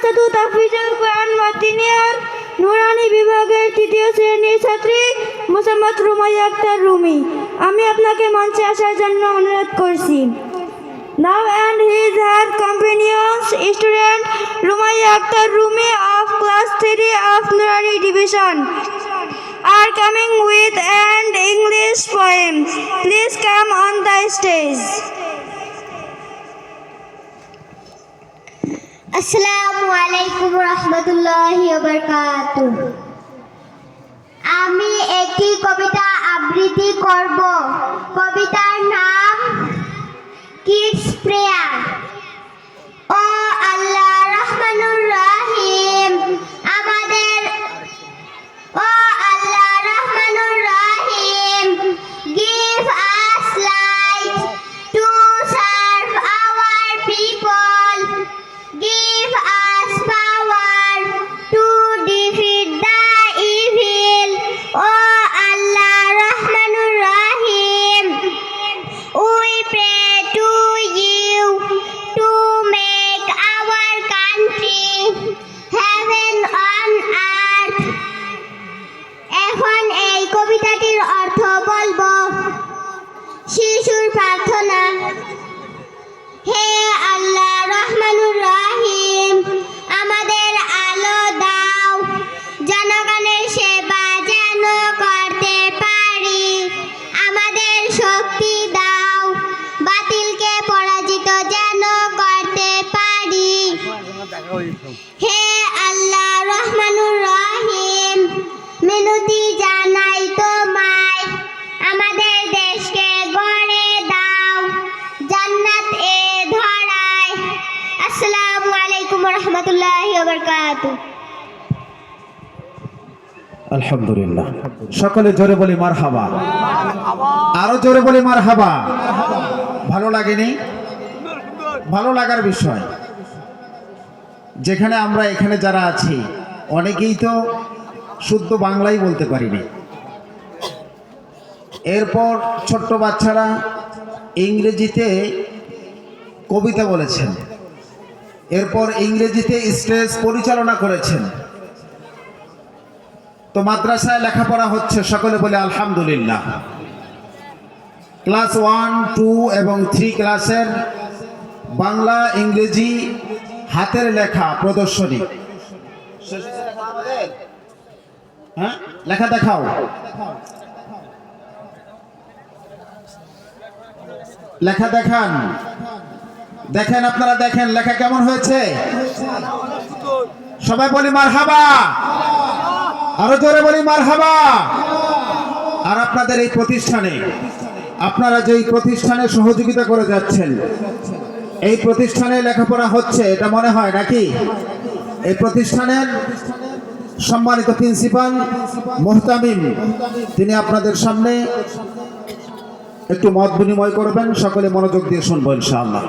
মাদ্রাসাতু তাহফিজুল কুরআন মাদিনিয়ার নুরানি বিভাগের তৃতীয় শ্রেণীর ছাত্রী মোসাম্মদ রুমাইয়া আক্তার রুমি। আমি আপনাকে মঞ্চে আসার জন্য অনুরোধ করছি। Now and his her companions, student Rumaiya Akhtar Rumi of class 3 of Nurani division are coming with an English poem. Please come on the stage. আসসালামু আলাইকুম রহমতুল্লাহি ওয়া বারাকাতুহু। আমি একটি কবিতা আবৃত্তি করব। কবিতার নাম কিডস প্রেয়ার। ও আল্লাহ রহমানুর রহিম, আমাদের ও আল্লাহ রহমানুর রহিম, give us light to serve our people. Give us power to defeat the evil. Oh Allah Rahmanur Rahim, we pray to you to make our country heaven on earth. এখন এই কবিতাটির অর্থ বলবো। শিশুর প্রার্থনা। হে আল্লাহ রহমানুর রহিম, আমাদের আলো দাও, জনগণের সেবা যেন করতে পারি। আমাদের শক্তি দাও, বাতিলকে পরাজিত যেন করতে পারি। হে আল্লাহ রহমানুর রহিম, মিনতি জানাই তোমায়, আমাদের দেশকে গড়ে দাও, জান্নাত এ ধরায়। আসসালামু আলাইকুম রহমতুল্লাহি ওয়া বারাকাতুহু। আলহামদুলিল্লাহ। সকলে জোরে বলি মারহাবা, আরো জোরে বলি মারহাবা। ভালো লাগেনি? ভালো লাগার বিষয়। যেখানে আমরা এখানে যারা আছি অনেকেই তো শুদ্ধ বাংলাই বলতে পারিনি। এরপর ছোট্ট বাচ্চারা ইংরেজিতে কবিতা বলেছেন, এরপর ইংরেজিতে স্টেজ পরিচালনা করেছেন। তো মাদ্রাসায় লেখাপড়া হচ্ছে, সকলে বলে আলহামদুলিল্লাহ। ক্লাস 1, 2 এবং 3 ক্লাসের বাংলা ইংরেজি হাতের লেখা প্রদর্শনী। হ্যাঁ, লেখা দেখাও। লেখা দেখান, দেখেন আপনারা, দেখেন লেখা কেমন হয়েছে। সবাই বলি মারহাবা, আরো জোরে বলি মারহাবা। আর আপনাদের এই প্রতিষ্ঠানে, আপনারা যে প্রতিষ্ঠানে সহযোগিতা করে যাচ্ছেন, এই প্রতিষ্ঠানে লেখাপড়া হচ্ছে এটা মনে হয় নাকি? এই প্রতিষ্ঠানের সম্মানিত প্রিন্সিপাল মোহতামিম, তিনি আপনাদের সামনে একটু মত বিনিময় করবেন। সকলে মনোযোগ দিয়ে শুনবো ইনশাআল্লাহ।